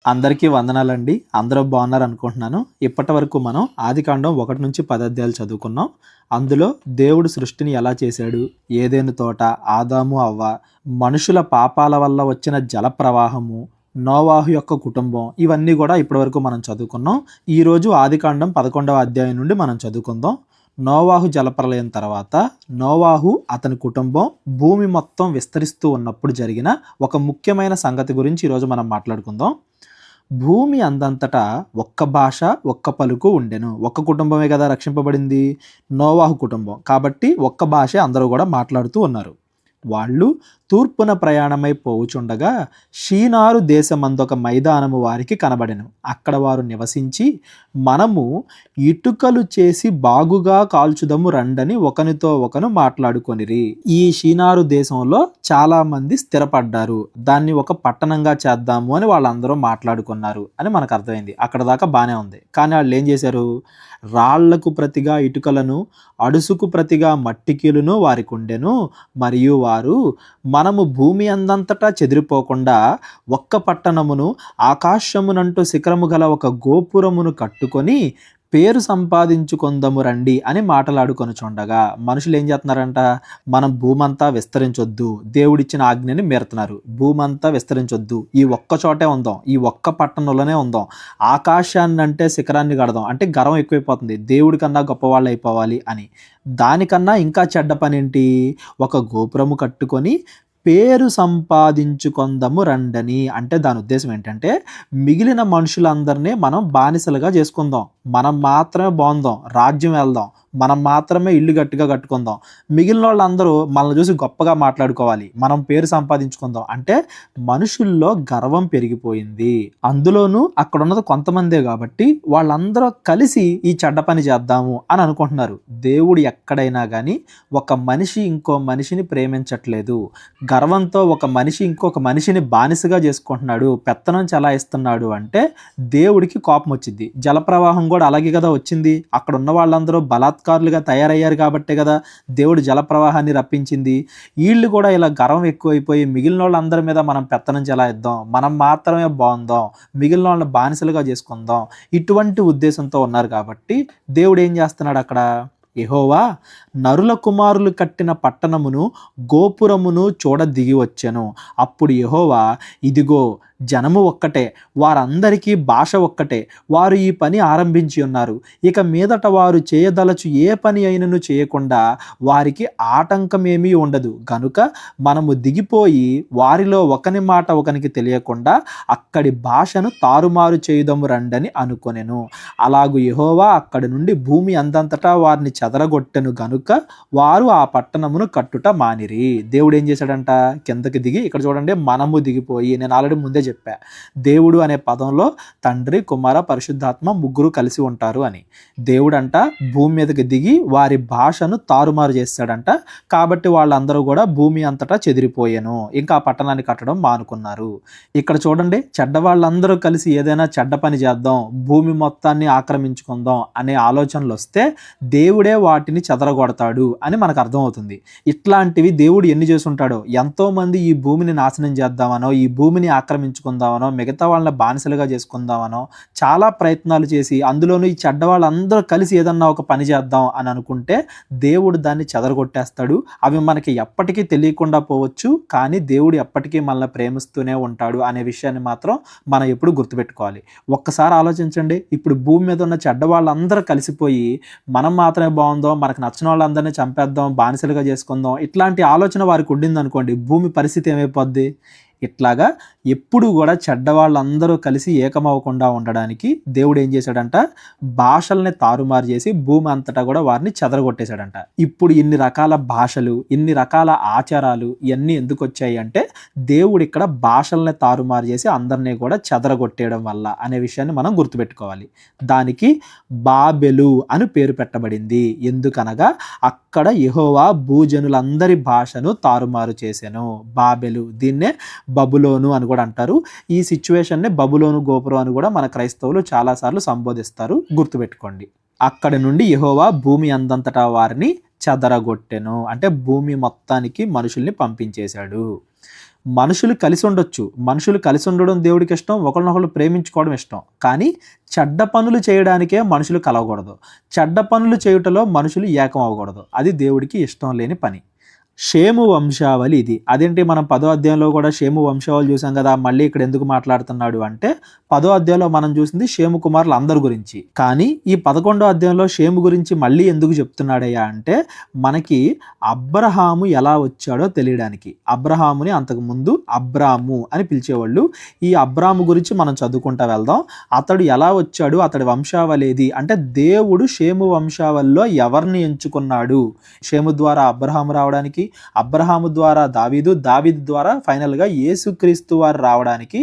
అందరికీ వందనాలండి. అందరూ బాగున్నారనుకుంటున్నాను. ఇప్పటివరకు మనం ఆదికాండం 1 నుంచి 10 అధ్యాయాలు చదువుకున్నాం. అందులో దేవుడు సృష్టిని ఎలా చేశాడు, ఏదెను తోట, ఆదాము, అవ్వ, మనుషుల పాపాల వల్ల వచ్చిన జల ప్రవాహము, నోవాహు యొక్క కుటుంబం, ఇవన్నీ కూడా ఇప్పటివరకు మనం చదువుకున్నాం. ఈరోజు ఆదికాండం 11వ అధ్యాయం నుండి మనం చదువుకుందాం. నోవాహు జలప్రలయం తర్వాత నోవాహు అతని కుటుంబం భూమి మొత్తం విస్తరిస్తూ ఉన్నప్పుడు జరిగిన ఒక ముఖ్యమైన సంగతి గురించి ఈరోజు మనం మాట్లాడుకుందాం. భూమి అందంతటా ఒక్క భాష, ఒక్క పలుకు ఉండెను. ఒక్క కుటుంబమే కదా రక్షింపబడింది, నోవాహు కుటుంబం. కాబట్టి ఒక్క భాషే అందరూ కూడా మాట్లాడుతూ ఉన్నారు. వాళ్ళు తూర్పున ప్రయాణమై పోవుచుండగా షీనారు దేశమందొక మైదానము వారికి కనబడెను. అక్కడ వారు నివసించి, మనము ఇటుకలు చేసి బాగుగా కాల్చుదము రండని ఒకనితో ఒకను మాట్లాడుకొనిరి. ఈ షీనారు దేశంలో చాలా మంది స్థిరపడ్డారు, దాన్ని ఒక పట్టణంగా చేద్దాము అని వాళ్ళందరూ మాట్లాడుకున్నారు అని మనకు అర్థమైంది. అక్కడ దాకా బాగానే ఉంది. కానీ వాళ్ళు ఏం చేశారు? రాళ్లకు ప్రతిగా ఇటుకలను, అడుసుకు ప్రతిగా మట్టికీలును వారికి ఉండెను. మరియు వారు, మనము భూమి అందంతటా చెదిరిపోకుండా ఒక్క పట్టణమును, ఆకాశమునంటూ శిఖరము గల ఒక గోపురమును కట్టుకొని పేరు సంపాదించుకొందము రండి అని మాటలాడుకొనుచుండగా మనుషులు ఏం చేస్తున్నారంట? మనం భూమంతా విస్తరించొద్దు, దేవుడిచ్చిన ఆజ్ఞని మీరుతున్నారు. భూమంతా విస్తరించొద్దు, ఈ ఒక్క చోటే ఉందాం, ఈ ఒక్క పట్టణంలోనే ఉందాం, ఆకాశాన్ని అంటే శిఖరాన్ని కడదాం అంటే గర్వం ఎక్కువైపోతుంది, దేవుడి కన్నా గొప్పవాళ్ళు అయిపోవాలి అని. దానికన్నా ఇంకా చెడ్డ పని ఏంటి? ఒక గోపురము కట్టుకొని పేరు సంపాదించుకొందము రండని. అంటే దాని ఉద్దేశం ఏంటంటే, మిగిలిన మనుషులందరినీ మనం బానిసలుగా చేసుకుందాం, మనం మాత్రమే బాగుందాం, రాజ్యం వెళ్దాం, మనం మాత్రమే ఇల్లు గట్టిగా కట్టుకుందాం, మిగిలిన వాళ్ళందరూ మనల్ని చూసి గొప్పగా మాట్లాడుకోవాలి, మనం పేరు సంపాదించుకుందాం. అంటే మనుషుల్లో గర్వం పెరిగిపోయింది. అందులోనూ అక్కడ ఉన్నది కొంతమందే కాబట్టి వాళ్ళందరూ కలిసి ఈ చెడ్డ పని చేద్దాము అని అనుకుంటున్నారు. దేవుడు ఎక్కడైనా కానీ ఒక మనిషి ఇంకో మనిషిని ప్రేమించట్లేదు. గర్వంతో ఒక మనిషి ఇంకొక మనిషిని బానిసగా చేసుకుంటున్నాడు, పెత్తనం చలాయిస్తున్నాడు అంటే దేవుడికి కోపం వచ్చింది. జలప్రవాహం కూడా అలాగే కదా వచ్చింది. అక్కడ ఉన్న వాళ్ళందరూ బలాత్కారులుగా తయారయ్యారు కాబట్టే కదా దేవుడు జలప్రవాహాన్ని రప్పించింది. వీళ్ళు కూడా ఇలా గర్వం ఎక్కువైపోయి మిగిలిన వాళ్ళందరి మీద మనం పెత్తనం చలాయిద్దాం, మనం మాత్రమే బాగుందాం, మిగిలిన వాళ్ళని బానిసలుగా చేసుకుందాం, ఇటువంటి ఉద్దేశంతో ఉన్నారు. కాబట్టి దేవుడు ఏం చేస్తున్నాడు అక్కడ? యెహోవా నరుల కుమారులు కట్టిన పట్టణమును, గోపురమును చూడ దిగి వచ్చెను. అప్పుడు యెహోవా, ఇదిగో జనము ఒక్కటే, వారందరికీ భాష ఒక్కటే, వారు ఈ పని ఆరంభించి ఉన్నారు. ఇక మీదట వారు చేయదలచు ఏ పని అయినను చేయకుండా వారికి ఆటంకమేమీ ఉండదు. గనుక మనము దిగిపోయి వారిలో ఒకని మాట ఒకనికి తెలియకుండా అక్కడి భాషను తారుమారు చేయుదము రండని అనుకొనెను. అలాగు యెహోవా అక్కడి నుండి భూమి అందంతటా వారిని చెదరగొట్టెను గనుక వారు ఆ పట్టణమును కట్టుట మానిరి. దేవుడు ఏం చేశాడంట? కిందకి దిగి, ఇక్కడ చూడండి, మనము దిగిపోయి, నేను ఆల్రెడీ ముందే చెప్పా, దేవుడు అనే పదంలో తండ్రి, కుమార, పరిశుద్ధాత్మ ముగ్గురు కలిసి ఉంటారు అని. దేవుడంట భూమి మీదకి దిగి వారి భాషను తారుమారు చేస్తాడంట. కాబట్టి వాళ్ళందరూ కూడా భూమి అంతటా చెదిరిపోయాను, ఇంకా ఆ పట్టణాన్ని కట్టడం మానుకున్నారు. ఇక్కడ చూడండి, చెడ్డ వాళ్ళందరూ కలిసి ఏదైనా చెడ్డ పని చేద్దాం, భూమి మొత్తాన్ని ఆక్రమించుకుందాం అనే ఆలోచనలు వస్తే దేవుడే వాటిని చెదరగొడతాడు అని మనకు అర్థమవుతుంది. ఇట్లాంటివి దేవుడు ఎన్ని చేసుంటాడో. ఎంతో మంది ఈ భూమిని నాశనం చేద్దామనో, ఈ భూమిని ఆక్రమించుకుందామనో, మిగతా వాళ్ళని బానిసలుగా చేసుకుందామనో చాలా ప్రయత్నాలు చేసి, అందులోనూ ఈ చెడ్డ వాళ్ళందరూ కలిసి ఏదన్నా ఒక పని చేద్దాం అని అనుకుంటే దేవుడు దాన్ని చెదరగొట్టేస్తాడు. అవి మనకి ఎప్పటికీ తెలియకుండా పోవచ్చు, కానీ దేవుడు ఎప్పటికీ మనల్ని ప్రేమిస్తూనే ఉంటాడు అనే విషయాన్ని మాత్రం మనం ఎప్పుడు గుర్తుపెట్టుకోవాలి. ఒక్కసారి ఆలోచించండి, ఇప్పుడు భూమి మీద ఉన్న చెడ్డ వాళ్ళందరూ కలిసిపోయి మనం మాత్రమే బాగుందాం, మనకు నచ్చిన వాళ్ళందరినీ చంపేద్దాం, బానిసలుగా చేసుకుందాం, ఇట్లాంటి ఆలోచన వారికి ఉండింది అనుకోండి, భూమి పరిస్థితి ఏమైపోద్ది? ఇట్లాగా ఎప్పుడు కూడా చెడ్డ వాళ్ళందరూ కలిసి ఏకమవ్వకుండా ఉండడానికి దేవుడు ఏం చేశాడంట? భాషల్ని తారుమారు చేసి భూమి అంతటా కూడా వారిని చెదరగొట్టేశాడంట. ఇప్పుడు ఇన్ని రకాల భాషలు, ఇన్ని రకాల ఆచారాలు ఇవన్నీ ఎందుకు వచ్చాయి అంటే, దేవుడు ఇక్కడ భాషల్ని తారుమారు చేసి అందరినీ కూడా చెదరగొట్టేయడం వల్ల అనే విషయాన్ని మనం గుర్తుపెట్టుకోవాలి. దానికి బాబెలు అని పేరు పెట్టబడింది. ఎందుకనగా అక్కడ యెహోవా భూజనులందరి భాషను తారుమారు చేసెను. బాబెలు, దీన్నే బబులోను అని కూడా అంటారు. ఈ సిచ్యువేషన్ని బబులోను గోపురం అని కూడా మన క్రైస్తవులు చాలాసార్లు సంబోధిస్తారు, గుర్తుపెట్టుకోండి. అక్కడి నుండి యెహోవా భూమి అందంతటా వారిని చెదరగొట్టెను, అంటే భూమి మొత్తానికి మనుషుల్ని పంపించేశాడు. మనుషులు కలిసి ఉండొచ్చు, మనుషులు కలిసి ఉండడం దేవుడికి ఇష్టం, ఒకరినొకరు ప్రేమించుకోవడం ఇష్టం. కానీ చెడ్డ పనులు చేయడానికే మనుషులు కలవకూడదు, చెడ్డ పనులు చేయుటలో మనుషులు ఏకం అవ్వకూడదు. అది దేవుడికి ఇష్టం లేని పని. షేము వంశావళి ఇది. అదేంటి, మనం 10వ అధ్యాయంలో కూడా షేము వంశావళి చూసాం కదా, మళ్ళీ ఇక్కడ ఎందుకు మాట్లాడుతున్నాడు అంటే 10వ అధ్యాయంలో మనం చూసింది షేము కుమారులు అందరి గురించి. కానీ ఈ 11వ అధ్యాయంలో షేము గురించి మళ్ళీ ఎందుకు చెప్తున్నాడయ్యా అంటే మనకి అబ్రహాము ఎలా వచ్చాడో తెలియడానికి. అబ్రహాముని అంతకుముందు అబ్రాము అని పిలిచేవాళ్ళు. ఈ అబ్రాము గురించి మనం చదువుకుంటా వెళ్దాం. అతడు ఎలా వచ్చాడు, అతడి వంశావళి ఏది అంటే దేవుడు షేము వంశావళిలో ఎవరిని ఎంచుకున్నాడు. షేము ద్వారా అబ్రహాము రావడానికి, అబ్రహాము ద్వారా దావీదు, దావీదు ద్వారా ఫైనల్గా యేసుక్రీస్తు వారు రావడానికి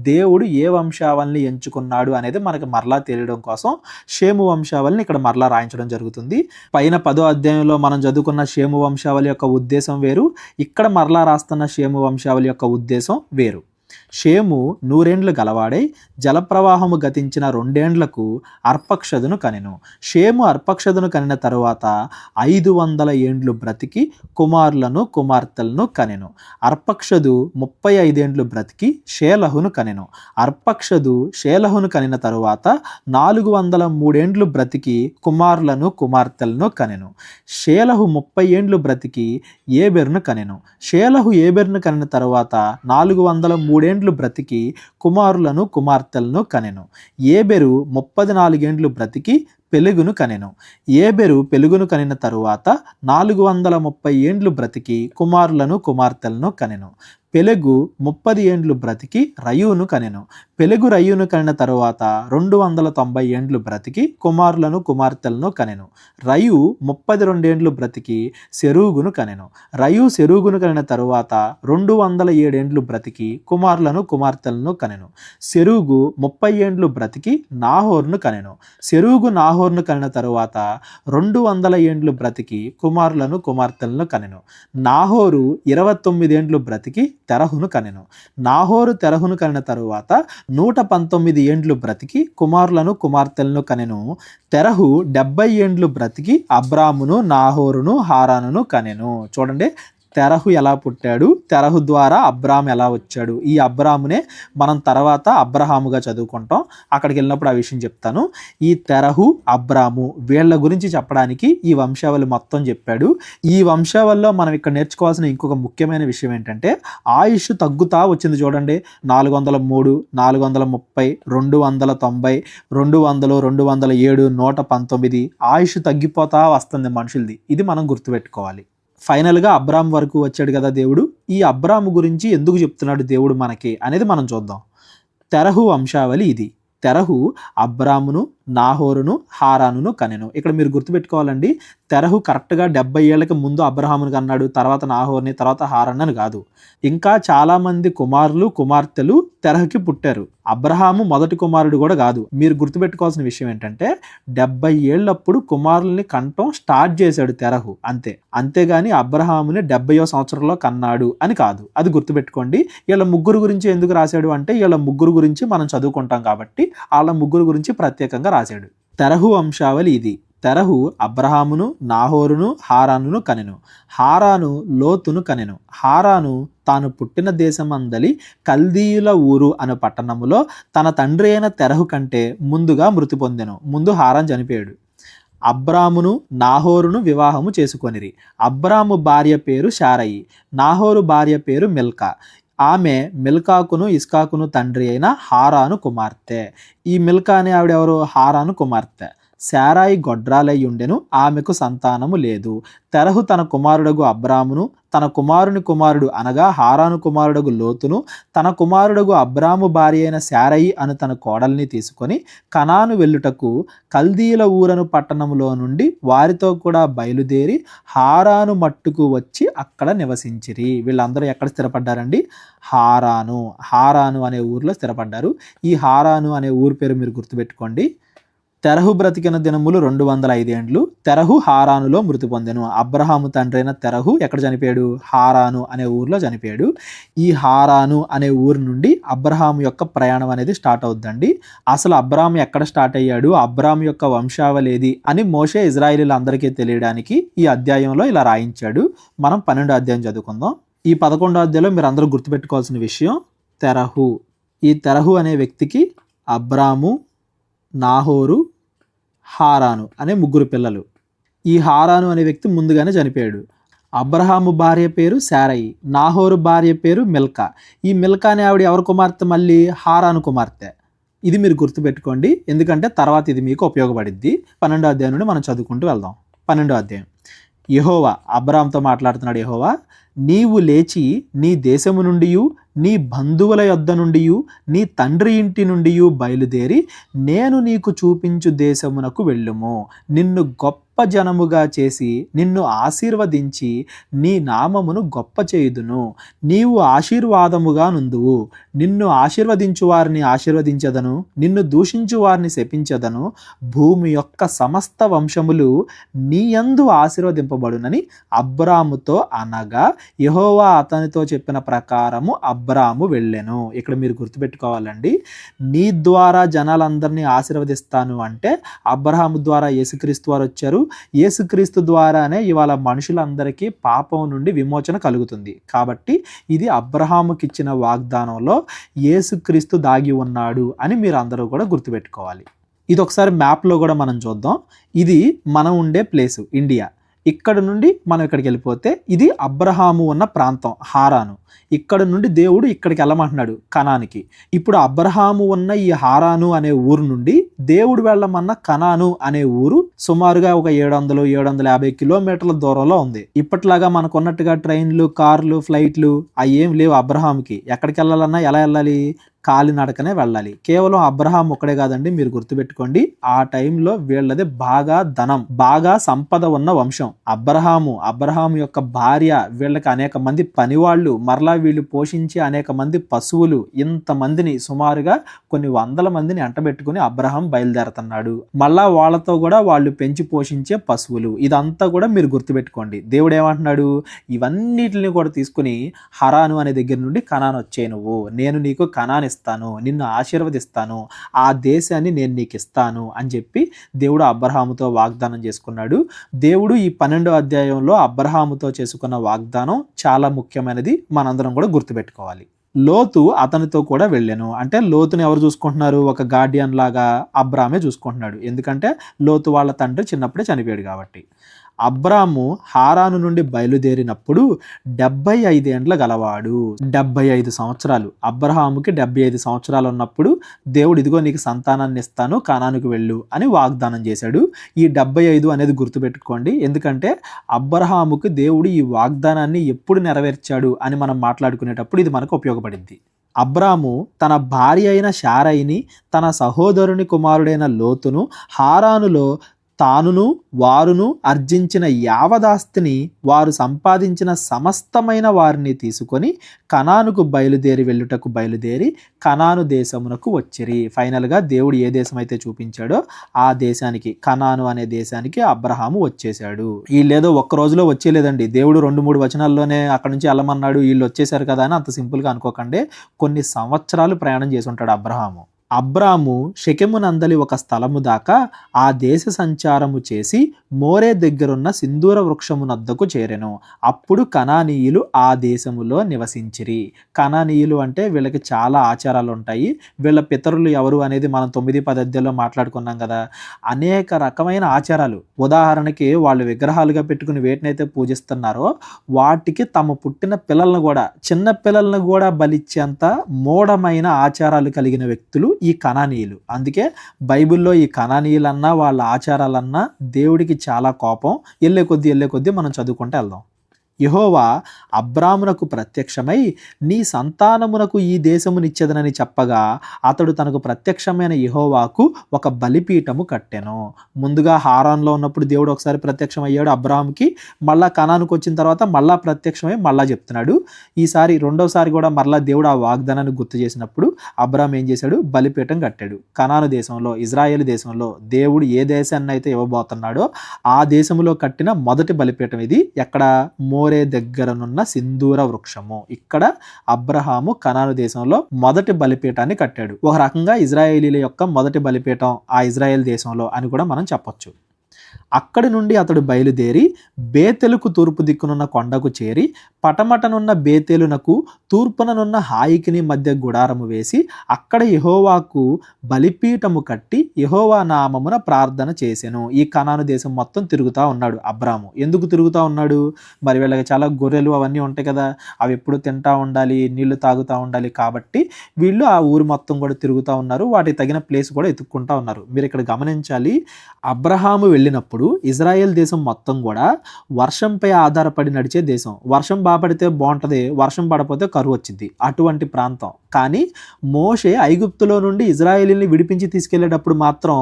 దేవుడు ఏ వంశావళిని ఎంచుకున్నాడు అనేది మనకు మరలా తెలియడం కోసం షేము వంశావళిని ఇక్కడ మరలా రాయించడం జరుగుతుంది. పైన 10వ అధ్యాయంలో మనం చదువుకున్న షేము వంశావళి యొక్క ఉద్దేశం వేరు, ఇక్కడ మరలా రాస్తున్న షేము వంశావళి యొక్క ఉద్దేశం వేరు. షేము 100 ఏండ్లు గలవాడై జలప్రవాహము గతించిన 2 ఏండ్లకు అర్పక్షదును కనెను. షేము అర్పక్షదును కనిన తరువాత 500 ఏండ్లు బ్రతికి కుమారులను కుమార్తెలను కనెను. అర్పక్షదు 35 ఏండ్లు బ్రతికి షేలహును కనెను. అర్పక్షదు షేలహును కనిన తరువాత 403 ఏండ్లు బ్రతికి కుమారులను కుమార్తెలను కనెను. షేలహు 30 ఏండ్లు బ్రతికి ఏబెరును కనెను. షేలహు ఏబెరును కనిన తరువాత 403 ఏండ్లు బ్రతికి కుమారులను కుమార్తెలను కనెను. ఏబెరు 34 ఏండ్లు బ్రతికి పెలుగును కనెను. ఏబెరు పెలుగును కనిన తరువాత 430 ఏండ్లు బ్రతికి కుమారులను కుమార్తెలను కనెను. పెలెగు 30 ఏండ్లు బ్రతికి రయూను కనెను. పెలెగు రయూను కనిన తరువాత 290 ఏండ్లు బ్రతికి కుమారులను కుమార్తెలను కనెను. రయు 32 ఏండ్లు బ్రతికి సెరూగును కనెను. రయు సెరూగును కనిన తరువాత 207 ఏండ్లు బ్రతికి కుమారులను కుమార్తెలను కనెను. సెరూగు 30 ఏండ్లు బ్రతికి నాహోరును కనెను. సెరూగు నాహోరును కనిన తరువాత 200 ఏండ్లు బ్రతికి కుమారులను కుమార్తెలను కనెను. నాహోరు 29 ఏండ్లు బ్రతికి తెరహును కనెను. నాహోరు తెరహును కనిన తరువాత 119 ఏండ్లు బ్రతికి కుమారులను కుమార్తెలను కనెను. తెరహు 70 ఏండ్లు బ్రతికి అబ్రామును నాహోరును హారానును కనెను. చూడండి, తెరహు ఎలా పుట్టాడు, తెరహు ద్వారా అబ్రాము ఎలా వచ్చాడు. ఈ అబ్రామునే మనం తర్వాత అబ్రహాముగా చదువుకుంటాం, అక్కడికి వెళ్ళినప్పుడు ఆ విషయం చెప్తాను. ఈ తెరహు అబ్రాము వీళ్ళ గురించి చెప్పడానికి ఈ వంశావళి మొత్తం చెప్పాడు. ఈ వంశావళిలో మనం ఇక్కడ నేర్చుకోవాల్సిన ఇంకొక ముఖ్యమైన విషయం ఏంటంటే ఆయుష్ తగ్గుతా వచ్చింది. చూడండి, 403, 430, 290, 200, 207, 119 ఆయుష్ తగ్గిపోతా వస్తుంది మనుషులది. ఇది మనం గుర్తుపెట్టుకోవాలి. ఫైనల్గా అబ్రాము వరకు వచ్చాడు కదా దేవుడు. ఈ అబ్రాము గురించి ఎందుకు చెప్తున్నాడు దేవుడు మనకి అనేది మనం చూద్దాం. తెరహు వంశావళి ఇది. తెరహు అబ్రామును నాహోరును హారానును కనెను. ఇక్కడ మీరు గుర్తుపెట్టుకోవాలండి, తెరహు కరెక్ట్గా 70 ఏళ్ళకి ముందు అబ్రహాముని కన్నాడు, తర్వాత నాహోర్ని, తర్వాత హారాన్ అని కాదు. ఇంకా చాలామంది కుమారులు కుమార్తెలు తెరహుకి పుట్టారు. అబ్రహాము మొదటి కుమారుడు కూడా కాదు. మీరు గుర్తుపెట్టుకోవాల్సిన విషయం ఏంటంటే 70 ఏళ్ళప్పుడు కుమారుల్ని కంటం స్టార్ట్ చేశాడు తెరహు, అంతేగాని అబ్రహాముని 70వ సంవత్సరంలో కన్నాడు అని కాదు. అది గుర్తుపెట్టుకోండి. వీళ్ళ ముగ్గురు గురించి ఎందుకు రాశాడు అంటే వీళ్ళ ముగ్గురు గురించి మనం చదువుకుంటాం కాబట్టి వాళ్ళ ముగ్గురు గురించి ప్రత్యేకంగా రాశాడు. తెరహు వంశావళి ఇది. తెరహు అబ్రహామును నాహోరును హారానును కనెను. హారాను లోతును కనెను. హారాను తాను పుట్టిన దేశమందలి కల్దీయుల ఊరు అనే పట్టణములో తన తండ్రి అయిన తెరహు కంటే ముందుగా మృతి పొందెను. ముందు హారాన్ చనిపోయాడు. అబ్రామును నాహోరును వివాహము చేసుకొనిరి. అబ్రాము భార్య పేరు శారయి, నాహోరు భార్య పేరు మిల్కా. ఆమె మిల్కాకును ఇస్కాకును తండ్రి అయిన హారాను కుమార్తె. ఈ మిల్కా అనే ఆవిడ ఎవరు? హారాను కుమార్తె. శారాయి గొడ్రాలై ఉండెను, ఆమెకు సంతానము లేదు. తెరహు తన కుమారుడగు అబ్రామును, తన కుమారుని కుమారుడు అనగా హారాను కుమారుడగు లోతును, తన కుమారుడగు అబ్రాము భార్య అయిన శారయి అను తన కోడల్ని తీసుకొని కనాను వెళ్ళుటకు కల్దీయుల ఊరను పట్టణములో నుండి వారితో కూడా బయలుదేరి హారాను మట్టుకు వచ్చి అక్కడ నివసించిరి. వీళ్ళందరూ ఎక్కడ స్థిరపడ్డారండి? హారాను అనే ఊరిలో స్థిరపడ్డారు. ఈ హారాను అనే ఊరి పేరు మీరు గుర్తుపెట్టుకోండి. తెరహు బ్రతికిన దినములు 205 ఏండ్లు. తెరహు హారానులో మృతి పొందెను. అబ్రహాము తండ్రి అయిన తెరహు ఎక్కడ చనిపోయాడు? హారాను అనే ఊర్లో చనిపోయాడు. ఈ హారాను అనే ఊరు నుండి అబ్రహాము యొక్క ప్రయాణం అనేది స్టార్ట్ అవుద్దండి. అసలు అబ్రాము ఎక్కడ స్టార్ట్ అయ్యాడు, అబ్రాము యొక్క వంశావళి ఏది అని మోషే ఇజ్రాయేలీలందరికీ తెలియడానికి ఈ అధ్యాయంలో ఇలా రాయించాడు. మనం 12వ అధ్యాయం చదువుకుందాం. ఈ 11వ అధ్యాయంలో మీరు అందరూ గుర్తుపెట్టుకోవాల్సిన విషయం తెరహు. ఈ తెరహు అనే వ్యక్తికి అబ్రాము, నాహోరు, హారాను అనే 3 పిల్లలు. ఈ హారాను అనే వ్యక్తి ముందుగానే చనిపోయాడు. అబ్రహాము భార్య పేరు శారయి, నాహోరు భార్య పేరు మిల్కా. ఈ మిల్కా అనే ఆవిడ ఎవరి కుమార్తె? మళ్ళీ హారాను కుమార్తె. ఇది మీరు గుర్తుపెట్టుకోండి, ఎందుకంటే తర్వాత ఇది మీకు ఉపయోగపడిద్ది. 12వ అధ్యాయం నుండి మనం చదువుకుంటూ వెళ్దాం. 12వ అధ్యాయం. యెహోవా అబ్రాహాముతో మాట్లాడుతున్నాడు. యెహోవా, నీవు లేచి నీ దేశము నుండి, నీ బంధువుల యొద్ద నుండి, నీ తండ్రి ఇంటి నుండి బయలుదేరి నేను నీకు చూపించు దేశమునకు వెళ్ళుము. నిన్ను గొప్ప జనముగా చేసి నిన్ను ఆశీర్వదించి నీ నామమును గొప్ప చేయుదును. నీవు ఆశీర్వాదముగా నుందువు. నిన్ను ఆశీర్వదించు వారిని ఆశీర్వదించదను, నిన్ను దూషించు వారిని శపించదను. భూమి యొక్క సమస్త వంశములు నీ యందు ఆశీర్వదింపబడునని అబ్రాముతో అనగా యెహోవా అతనితో చెప్పిన ప్రకారము అబ్రాము వెళ్ళెను. ఇక్కడ మీరు గుర్తుపెట్టుకోవాలండి, నీ ద్వారా జనాలందరినీ ఆశీర్వదిస్తాను అంటే అబ్రహాము ద్వారా యేసుక్రీస్తు వారు వచ్చారు. యేసుక్రీస్తు ద్వారానే ఇవాళ మనుషులందరికీ పాపం నుండి విమోచన కలుగుతుంది. కాబట్టి ఇది అబ్రహాముకి ఇచ్చిన వాగ్దానంలో యేసుక్రీస్తు దాగి ఉన్నాడు అని మీరు అందరూ కూడా గుర్తుపెట్టుకోవాలి. ఇది ఒకసారి మ్యాప్లో కూడా మనం చూద్దాం. ఇది మనం ఉండే ప్లేసు ఇండియా. ఇక్కడ నుండి మనం ఇక్కడికి వెళ్ళిపోతే ఇది అబ్రహాము ఉన్న ప్రాంతం హారాను. ఇక్కడ నుండి దేవుడు ఇక్కడికి వెళ్ళమంటున్నాడు, కనానికి. ఇప్పుడు అబ్రహాము ఉన్న ఈ హారాను అనే ఊరు నుండి దేవుడు వెళ్ళమన్న కనాను అనే ఊరు సుమారుగా ఒక 700-750 కిలోమీటర్ల దూరంలో ఉంది. ఇప్పట్లాగా మనకు ఉన్నట్టుగా ట్రైన్లు, కార్లు, ఫ్లైట్లు అవి ఏం లేవు. అబ్రహాంకి ఎక్కడికి వెళ్ళాలన్నా ఎలా వెళ్ళాలి? కాలినడకనే వెళ్ళాలి. కేవలం అబ్రహాం ఒక్కడే కాదండి, మీరు గుర్తుపెట్టుకోండి, ఆ టైంలో వీళ్ళది బాగా ధనం, బాగా సంపద ఉన్న వంశం. అబ్రహాము యొక్క భార్య, వీళ్ళకి అనేక మంది పనివాళ్ళు, మరలా వీళ్ళు పోషించి అనేక మంది పశువులు, ఇంతమందిని సుమారుగా కొన్ని వందల మందిని అంటబెట్టుకుని అబ్రహాం బయలుదేరుతున్నాడు. మళ్ళా వాళ్ళతో కూడా వాళ్ళు పెంచి పోషించే పశువులు, ఇదంతా కూడా మీరు గుర్తుపెట్టుకోండి. దేవుడు ఏమంటున్నాడు? ఇవన్నిటిని కూడా తీసుకుని హరాను అనే దగ్గర నుండి కనాను వచ్చే నువ్వు, నేను నీకు కనాను ఇస్తాను, నిన్ను ఆశీర్వదిస్తాను, ఆ దేశాన్ని నేను నీకు ఇస్తాను అని చెప్పి దేవుడు అబ్రహాముతో వాగ్దానం చేసుకున్నాడు. దేవుడు ఈ 12వ అధ్యాయంలో అబ్రహాముతో చేసుకున్న వాగ్దానం చాలా ముఖ్యమైనది, మనందరం కూడా గుర్తుపెట్టుకోవాలి. లోతు అతనితో కూడా వెళ్ళాను. అంటే లోతుని ఎవరు చూసుకుంటున్నారు? ఒక గార్డియన్ లాగా అబ్రామే చూసుకుంటున్నాడు. ఎందుకంటే లోతు వాళ్ళ తండ్రి చిన్నప్పుడే చనిపోయాడు కాబట్టి. అబ్రాము హారాను నుండి బయలుదేరినప్పుడు 75 ఏండ్ల గలవాడు. 75 సంవత్సరాలు. అబ్రహాముకి 75 సంవత్సరాలు ఉన్నప్పుడు దేవుడు ఇదిగో నీకు సంతానాన్ని ఇస్తాను, కనానుకు వెళ్ళు అని వాగ్దానం చేశాడు. ఈ 75 అనేది గుర్తుపెట్టుకోండి, ఎందుకంటే అబ్రహాముకి దేవుడు ఈ వాగ్దానాన్ని ఎప్పుడు నెరవేర్చాడు అని మనం మాట్లాడుకునేటప్పుడు ఇది మనకు ఉపయోగపడింది. అబ్రాము తన భార్య అయిన శారయిని, తన సహోదరుని కుమారుడైన లోతును హారానులో తానును వారును అర్జించిన యావదాస్తిని, వారు సంపాదించిన సమస్తమైన వారిని తీసుకొని కనానుకు బయలుదేరి కనాను దేశమునకు వచ్చిరి. ఫైనల్గా దేవుడు ఏ దేశం అయితే చూపించాడో ఆ దేశానికి, కనాను అనే దేశానికి అబ్రహాము వచ్చేసాడు. వీళ్ళేదో ఒక్క రోజులో వచ్చేలేదండి, దేవుడు 2-3 వచనాల్లోనే అక్కడ నుంచి వెళ్ళమన్నాడు, వీళ్ళు వచ్చేసారు కదా అని అంత సింపుల్గా అనుకోకండి. కొన్ని సంవత్సరాలు ప్రయాణం చేసి ఉంటాడు అబ్రహాము. అబ్రాము షెకెమునందలి ఒక స్థలము దాకా ఆ దేశ సంచారము చేసి మోరే దగ్గరున్న సింధూర వృక్షమునద్దకు చేరెను. అప్పుడు కనానీయులు ఆ దేశములో నివసించిరి. కనానీయులు అంటే వీళ్ళకి చాలా ఆచారాలు ఉంటాయి. వీళ్ళ పితరులు ఎవరు అనేది మనం 9-10 అధ్యాయంలో మాట్లాడుకున్నాం కదా. అనేక రకమైన ఆచారాలు. ఉదాహరణకి వాళ్ళు విగ్రహాలుగా పెట్టుకుని వేటినైతే పూజిస్తున్నారో వాటికి తమ పుట్టిన పిల్లలను కూడా, చిన్న పిల్లలను కూడా బలిచ్చేంత మూఢమైన ఆచారాలు కలిగిన వ్యక్తులు ఈ కనానీయులు. అందుకే బైబిల్లో ఈ కనానీయులన్నా వాళ్ళ ఆచారాలన్నా దేవుడికి చాలా కోపం. వెళ్ళే కొద్దీ మనం చదువుకుంటూ వెళ్దాం. యెహోవా అబ్రామునకు ప్రత్యక్షమై నీ సంతానమునకు ఈ దేశమునిచ్చెదనని చెప్పగా అతడు తనకు ప్రత్యక్షమైన యెహోవాకు ఒక బలిపీఠము కట్టెను. ముందుగా హారాన్లో ఉన్నప్పుడు దేవుడు ఒకసారి ప్రత్యక్షమయ్యాడు అబ్రాముకి, మళ్ళా కనానుకు వచ్చిన తర్వాత మళ్ళా ప్రత్యక్షమై మళ్ళా చెప్తున్నాడు. ఈసారి రెండోసారి కూడా మళ్ళా దేవుడు ఆ వాగ్దానాన్ని గుర్తు చేసినప్పుడు అబ్రాము ఏం చేశాడు? బలిపీఠం కట్టాడు. కనాను దేశంలో, ఇజ్రాయేల్ దేశంలో దేవుడు ఏ దేశాన్ని అయితే ఇవ్వబోతున్నాడో ఆ దేశంలో కట్టిన మొదటి బలిపీఠం ఇది. ఎక్కడ? మోరే దగ్గరనున్న సింధూర వృక్షము. ఇక్కడ అబ్రహాము కనాను దేశంలో మొదటి బలిపీఠాన్ని కట్టాడు. ఒక రకంగా ఇజ్రాయేలీల యొక్క మొదటి బలిపీఠం ఆ ఇజ్రాయేల్ దేశంలో అని కూడా మనం చెప్పొచ్చు. అక్కడి నుండి అతడు బయలుదేరి బేతెలుకు తూర్పు దిక్కునున్న కొండకు చేరి పటమటనున్న బేతేలునకు తూర్పుననున్న హాయికిని మధ్య గుడారము వేసి అక్కడ యెహోవాకు బలిపీఠము కట్టి యెహోవా నామమున ప్రార్థన చేసెను. ఈ కనాను దేశం మొత్తం తిరుగుతూ ఉన్నాడు అబ్రాము. ఎందుకు తిరుగుతూ ఉన్నాడు? మరి వీళ్ళకి చాలా గొర్రెలు అవన్నీ ఉంటాయి కదా, అవి ఎప్పుడు తింటా ఉండాలి, నీళ్లు తాగుతూ ఉండాలి. కాబట్టి వీళ్ళు ఆ ఊరు మొత్తం కూడా తిరుగుతూ ఉన్నారు. వాటికి తగిన ప్లేస్ కూడా ఎత్తుక్కుంటా ఉన్నారు. మీరు ఇక్కడ గమనించాలి, అబ్రహాము వెళ్ళినప్పుడు ఇజ్రాయెల్ దేశం మొత్తం కూడా వర్షంపై ఆధారపడి నడిచే దేశం. వర్షం బాగా పడితే బాగుంటుంది, వర్షం పడపోతే కరువు వచ్చింది, అటువంటి ప్రాంతం. కానీ మోషే ఐగుప్తులో నుండి ఇజ్రాయేలీని విడిపించి తీసుకెళ్లేటప్పుడు మాత్రం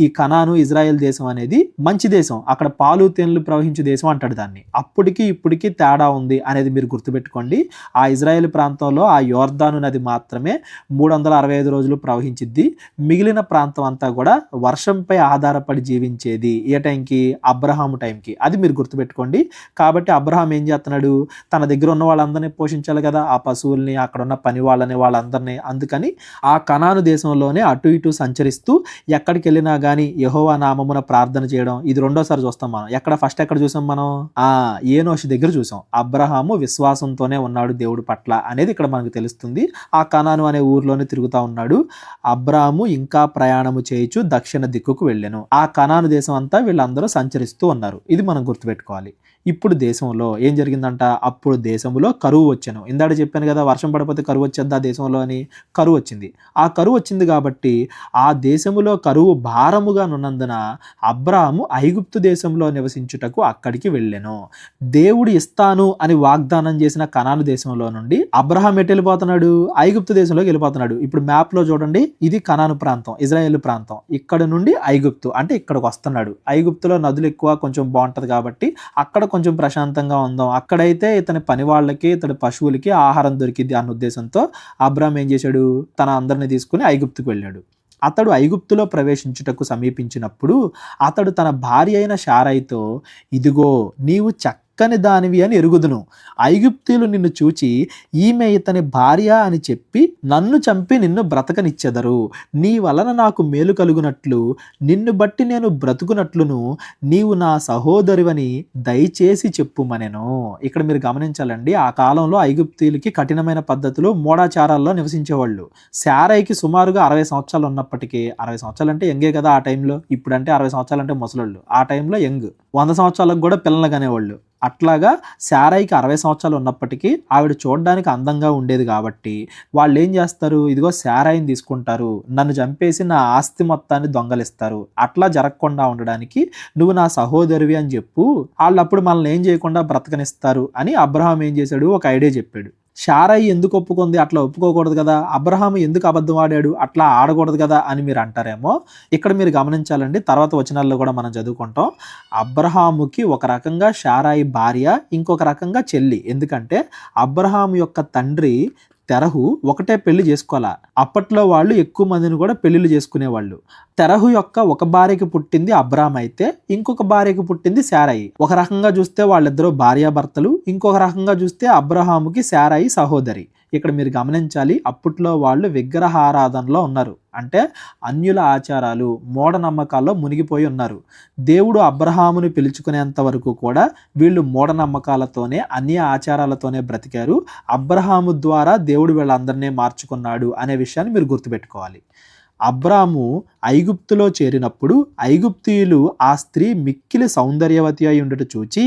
ఈ కనాను ఇజ్రాయెల్ దేశం అనేది మంచి దేశం, అక్కడ పాలు తేనెలు ప్రవహించే దేశం అంటాడు దాన్ని. అప్పటికి ఇప్పటికీ తేడా ఉంది అనేది మీరు గుర్తుపెట్టుకోండి. ఆ ఇజ్రాయెల్ ప్రాంతంలో ఆ యోర్దాను నది మాత్రమే 365 రోజులు ప్రవహించిద్ది. మిగిలిన ప్రాంతం అంతా కూడా వర్షంపై ఆధారపడి జీవించేది. ఏ టైంకి? అబ్రహాము టైంకి. అది మీరు గుర్తుపెట్టుకోండి. కాబట్టి అబ్రహాం ఏం చేస్తున్నాడు? తన దగ్గర ఉన్న వాళ్ళందరినీ పోషించాలి కదా, ఆ పశువుల్ని, అక్కడ ఉన్న పని వాళ్ళని, వాళ్ళందరినీ. అందుకని ఆ కనాను దేశంలోనే అటు ఇటు సంచరిస్తూ ఎక్కడికి వెళ్ళినా కానీ యెహోవా నామమున ప్రార్థన చేయడం. ఇది రెండోసారి చూస్తాం మనం. ఎక్కడ చూసాం మనం? ఏనోషు దగ్గర చూసాం. అబ్రహాము విశ్వాసంతోనే ఉన్నాడు దేవుడి పట్ల అనేది ఇక్కడ మనకు తెలుస్తుంది. ఆ కనాను అనే ఊర్లోనే తిరుగుతూ ఉన్నాడు. అబ్రాము ఇంకా ప్రయాణము చేయుచు దక్షిణ దిక్కుకు వెళ్ళెను. ఆ కనాను దేశం అంతా వీళ్ళందరూ సంచరిస్తూ ఉన్నారు. ఇది మనం గుర్తుపెట్టుకోవాలి. ఇప్పుడు దేశంలో ఏం జరిగిందంట? అప్పుడు దేశంలో కరువు వచ్చాను. ఇందాక చెప్పాను కదా, వర్షం పడిపోతే కరువు వచ్చేది ఆ దేశంలో అని. కరువు వచ్చింది. ఆ కరువు వచ్చింది కాబట్టి ఆ దేశంలో కరువు భారముగా నున్నందున అబ్రాము ఐగుప్తు దేశంలో నివసించుటకు అక్కడికి వెళ్ళెను. దేవుడు ఇస్తాను అని వాగ్దానం చేసిన కనాను దేశంలో నుండి అబ్రహాం ఎటు వెళ్ళిపోతున్నాడు? ఐగుప్తు దేశంలోకి వెళ్ళిపోతున్నాడు. ఇప్పుడు మ్యాప్ లో చూడండి, ఇది కనాను ప్రాంతం, ఇజ్రాయేల్ ప్రాంతం. ఇక్కడ నుండి ఐగుప్తు అంటే ఇక్కడికి వస్తున్నాడు. ఐగుప్తులో నదులు ఎక్కువ, కొంచెం బాగుంటది కాబట్టి అక్కడ కొంచెం ప్రశాంతంగా ఉందాం, అక్కడైతే ఇతని పని వాళ్ళకి, ఇతని పశువులకి ఆహారం దొరికింది అన్న ఉద్దేశంతో అబ్రాం ఏం చేశాడు? తన అందరిని తీసుకుని ఐగుప్తుకు వెళ్ళాడు. అతడు ఐగుప్తులో ప్రవేశించుటకు సమీపించినప్పుడు అతడు తన భార్య అయిన శారైతో, ఇదిగో నీవు చక్కని దానివి అని ఎరుగుదును. ఐగుప్తీయులు నిన్ను చూచి ఈమె ఇతని భార్య అని చెప్పి నన్ను చంపి నిన్ను బ్రతకనిచ్చెదరు. నీ వలన నాకు మేలు కలుగునట్లు నిన్ను బట్టి నేను బ్రతుకునట్లును నీవు నా సహోదరివని దయచేసి చెప్పుమనెను. ఇక్కడ మీరు గమనించాలండి, ఆ కాలంలో ఐగుప్తీయులకి కఠినమైన పద్ధతులు, మూఢాచారాల్లో నివసించేవాళ్ళు. శారైకి సుమారుగా 60 సంవత్సరాలు ఉన్నప్పటికీ, 60 సంవత్సరాలు అంటే యంగే కదా ఆ టైంలో, ఇప్పుడంటే 60 సంవత్సరాలు అంటే ముసలోళ్ళు, ఆ టైంలో యంగ్. 100 సంవత్సరాలకు కూడా పిల్లలు కనేవాళ్ళు. అట్లాగా శారైకి 60 సంవత్సరాలు ఉన్నప్పటికీ ఆవిడ చూడడానికి అందంగా ఉండేది కాబట్టి వాళ్ళు ఏం చేస్తారు? ఇదిగో శారైని తీసుకుంటారు, నన్ను చంపేసి నా ఆస్తి మొత్తాన్ని దొంగలిస్తారు. అట్లా జరగకుండా ఉండడానికి నువ్వు నా సహోదరివి అని చెప్పు, వాళ్ళు అప్పుడు మనల్ని ఏం చేయకుండా బ్రతకనిస్తారు అని అబ్రహాం ఏం చేశాడు? ఒక ఐడియా చెప్పాడు. శారై ఎందుకు ఒప్పుకుంది? అట్లా ఒప్పుకోకూడదు కదా. అబ్రహాము ఎందుకు అబద్ధం ఆడాడు? అట్లా ఆడకూడదు కదా అని మీరు అంటారేమో. ఇక్కడ మీరు గమనించాలండి, తర్వాత వచనాల్లో కూడా మనం చదువుకుంటాం. అబ్రహాముకి ఒక రకంగా శారాయి భార్య, ఇంకొక రకంగా చెల్లి. ఎందుకంటే అబ్రహాము యొక్క తండ్రి తెరహు ఒకటే పెళ్లి చేసుకోవాలా. అప్పట్లో వాళ్ళు ఎక్కువ మందిని కూడా పెళ్లిళ్ళు చేసుకునేవాళ్ళు. తెరహు యొక్క ఒక భార్యకి పుట్టింది అబ్రామ్ అయితే ఇంకొక భార్యకి పుట్టింది శారాయి. ఒక రకంగా చూస్తే వాళ్ళిద్దరూ భార్యాభర్తలు, ఇంకొక రకంగా చూస్తే అబ్రహాముకి శారాయి సహోదరి. ఇక్కడ మీరు గమనించాలి, అప్పట్లో వాళ్ళు విగ్రహారాధనలో ఉన్నారు. అంటే అన్యుల ఆచారాలు, మూఢనమ్మకాల్లో మునిగిపోయి ఉన్నారు. దేవుడు అబ్రహాముని పిలుచుకునేంత వరకు కూడా వీళ్ళు మూఢనమ్మకాలతోనే, అన్య ఆచారాలతోనే బ్రతికారు. అబ్రహాము ద్వారా దేవుడు వీళ్ళందరినీ మార్చుకున్నాడు అనే విషయాన్ని మీరు గుర్తుపెట్టుకోవాలి. అబ్రాము ఐగుప్తులో చేరినప్పుడు ఐగుప్తీయులు ఆ స్త్రీ మిక్కిలి సౌందర్యవతి అయి ఉండట చూచి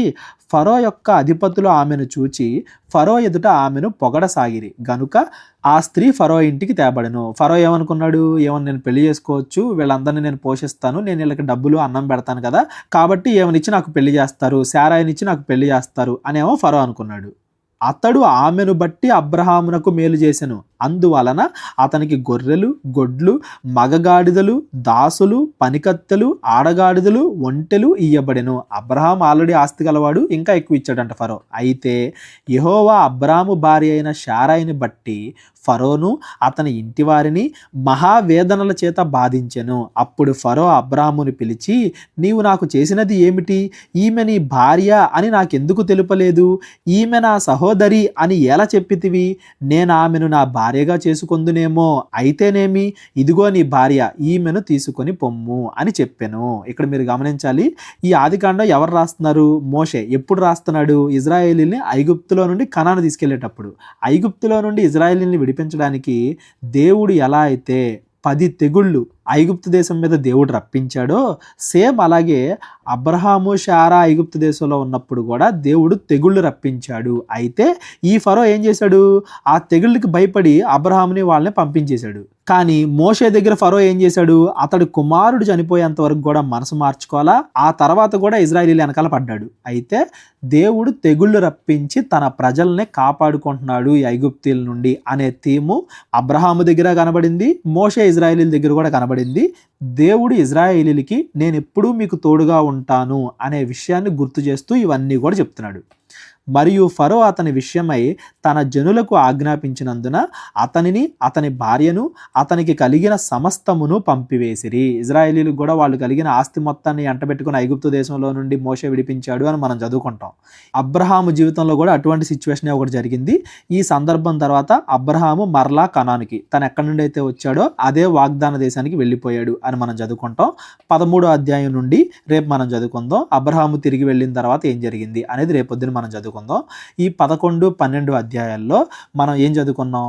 ఫరో యొక్క అధిపతులు ఆమెను చూచి ఫరో ఎదుట ఆమెను పొగడసాగిరి. గనుక ఆ స్త్రీ ఫరో ఇంటికి తేబడెను. ఫరో ఏమనుకున్నాడు? ఏమని, నేను పెళ్లి చేసుకోవచ్చు, వీళ్ళందరినీ నేను పోషిస్తాను, నేను వీళ్ళకి డబ్బులు అన్నం పెడతాను కదా, కాబట్టి ఏమనిచ్చి నాకు పెళ్లి చేస్తారు, శారాయినిచ్చి నాకు పెళ్లి చేస్తారు అనేమో ఫరో అనుకున్నాడు. అతడు ఆమెను బట్టి అబ్రహామునకు మేలు చేసెను. అందువలన అతనికి గొర్రెలు, గొడ్లు, మగగాడిదలు, దాసులు, పనికత్తెలు, ఆడగాడిదలు, ఒంటెలు ఇయ్యబడెను. అబ్రహాం ఆల్రెడీ ఆస్తి గలవాడు, ఇంకా ఎక్కువ ఇచ్చాడంట ఫరో. అయితే యెహోవా అబ్రాము భార్య అయిన శారాయిని బట్టి ఫరోను అతని ఇంటి వారిని మహావేదనల చేత బాధించెను. అప్పుడు ఫరో అబ్రాహాముని పిలిచి, నీవు నాకు చేసినది ఏమిటి? ఈమె నీ భార్య అని నాకెందుకు తెలుపలేదు? ఈమె నా సహోదరి అని ఎలా చెప్పితివి? నేను ఆమెను నా భార్యగా చేసుకొందునేమో. అయితేనేమి, ఇదిగో నీ భార్య, ఈమెను తీసుకొని పొమ్ము అని చెప్పాను. ఇక్కడ మీరు గమనించాలి, ఈ ఆదికాండం ఎవరు రాస్తున్నారు? మోషే. ఎప్పుడు రాస్తున్నాడు? ఇజ్రాయేలీని ఐగుప్తులో నుండి కనాను తీసుకెళ్లేటప్పుడు. ఐగుప్తులో నుండి ఇజ్రాయేలీని విడిపించడానికి దేవుడు ఎలా అయితే 10 తెగుళ్ళు ఐగుప్తు దేశం మీద దేవుడు రప్పించాడో, సేమ్ అలాగే అబ్రహాము శారా ఐగుప్తు దేశంలో ఉన్నప్పుడు కూడా దేవుడు తెగుళ్ళు రప్పించాడు. అయితే ఈ ఫరో ఏం చేశాడు? ఆ తెగుళ్ళకి భయపడి అబ్రహాముని వాళ్ళని పంపించేశాడు. కానీ మోషే దగ్గర ఫరో ఏం చేశాడు? అతడు కుమారుడు చనిపోయేంత వరకు కూడా మనసు మార్చుకోవాలా, ఆ తర్వాత కూడా ఇజ్రాయేలీలు వెనకాల పడ్డాడు. అయితే దేవుడు తెగుళ్ళు రప్పించి తన ప్రజల్ని కాపాడుకుంటున్నాడు ఈ ఐగుప్తీల నుండి అనే థీము అబ్రహాము దగ్గర కనబడింది, మోషే ఇజ్రాయేలీల దగ్గర కూడా కనబడింది. దేవుడు ఇజ్రాయేలీలకి నేను ఎప్పుడూ మీకు తోడుగా ఉంటాను అనే విషయాన్ని గుర్తు చేస్తూ ఇవన్నీ కూడా చెప్తున్నాడు. మరియు ఫరో అతని విషయమై తన జనులకు ఆజ్ఞాపించినందున అతనిని, అతని భార్యను, అతనికి కలిగిన సమస్తమును పంపివేసిరి. ఇజ్రాయేలీలకు కూడా వాళ్ళు కలిగిన ఆస్తి మొత్తాన్ని ఎంటబెట్టుకుని ఐగుప్తు దేశంలో నుండి మోషే విడిపించాడు అని మనం చదువుకుంటాం. అబ్రహాము జీవితంలో కూడా అటువంటి సిచ్యువేషన్ ఒకటి జరిగింది. ఈ సందర్భం తర్వాత అబ్రహాము మరలా కనానుకి, తను ఎక్కడి నుండి అయితే వచ్చాడో అదే వాగ్దాన దేశానికి వెళ్ళిపోయాడు అని మనం చదువుకుంటాం. 13వ అధ్యాయం నుండి రేపు మనం చదువుకుందాం. అబ్రహాము తిరిగి వెళ్ళిన తర్వాత ఏం జరిగింది అనేది రేపొద్దున మనం చదువుకుందాం. ఈ 11, 12 అధ్యాయాల్లో మనం ఏం చదువుకున్నాం?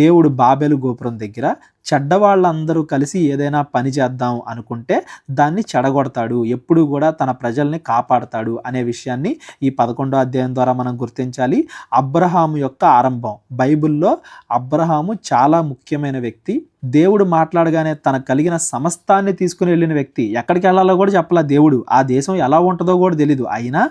దేవుడు బాబెలు గోపురం దగ్గర చెడ్డవాళ్ళందరూ కలిసి ఏదైనా పని చేద్దాం అనుకుంటే దాన్ని చెడగొడతాడు, ఎప్పుడు కూడా తన ప్రజల్ని కాపాడతాడు అనే విషయాన్ని ఈ 11వ అధ్యాయం ద్వారా మనం గుర్తించాలి. అబ్రహాము యొక్క ఆరంభం, బైబిల్లో అబ్రహాము చాలా ముఖ్యమైన వ్యక్తి. దేవుడు మాట్లాడగానే తనకు కలిగిన సమస్తాన్ని తీసుకుని వెళ్ళిన వ్యక్తి. ఎక్కడికి వెళ్ళాలో కూడా చెప్పలా దేవుడు, ఆ దేశం ఎలా ఉంటుందో కూడా తెలీదు. అయినా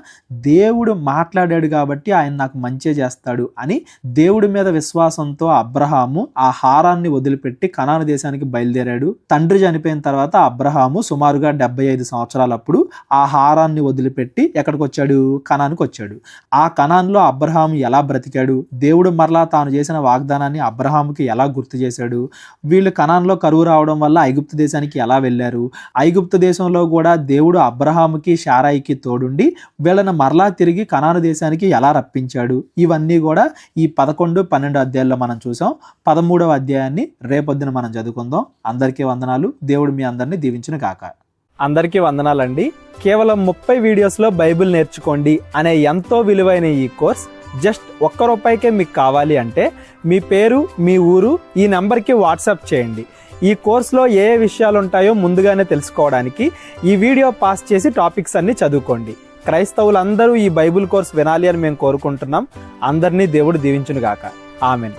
దేవుడు మాట్లాడాడు కాబట్టి ఆయన నాకు మంచి చేస్తాడు అని దేవుడి మీద విశ్వాసంతో అబ్రహాము ఆ హారాన్ని వదిలిపెట్టి కనాను దేశానికి బయలుదేరాడు. తండ్రి చనిపోయిన తర్వాత అబ్రహాము సుమారుగా 75 సంవత్సరాలప్పుడు ఆ హారాన్ని వదిలిపెట్టి ఎక్కడికి వచ్చాడు? కనానుకు వచ్చాడు. ఆ కనాన్లో అబ్రహాము ఎలా బ్రతికాడు? దేవుడు మరలా తాను చేసిన వాగ్దానాన్ని అబ్రహాముకి ఎలా గుర్తు చేశాడు? వీళ్ళు కనాన్లో కరువు రావడం వల్ల ఐగుప్తు దేశానికి ఎలా వెళ్ళారు? ఐగుప్తు దేశంలో కూడా దేవుడు అబ్రహాముకి శారాయికి తోడుండి వీళ్ళని మరలా తిరిగి కనాను దేశానికి ఎలా రప్పించాడు? ఇవన్నీ కూడా ఈ 11, 12 అధ్యాయాల్లో మనం చూసాం. 13వ అధ్యాయాన్ని రేపొద్దున మనం చదువుకుందాం. అందరికీ వందనాలు. దేవుడు మీ అందరినీ దీవించును గాక. అందరికీ వందనాలండి. కేవలం 30 వీడియోస్లో బైబిల్ నేర్చుకోండి అనే ఎంతో విలువైన ఈ కోర్స్ జస్ట్ ₹1 మీకు కావాలి అంటే మీ పేరు, మీ ఊరు ఈ నెంబర్కి వాట్సాప్ చేయండి. ఈ కోర్సులో ఏ విషయాలు ఉంటాయో ముందుగానే తెలుసుకోవడానికి ఈ వీడియో పాస్ చేసి టాపిక్స్ అన్ని చదువుకోండి. క్రైస్తవులందరూ ఈ బైబిల్ కోర్స్ వినాలి అని మేము కోరుకుంటున్నాం. అందరినీ దేవుడు దీవించును గాక. ఆమెన్.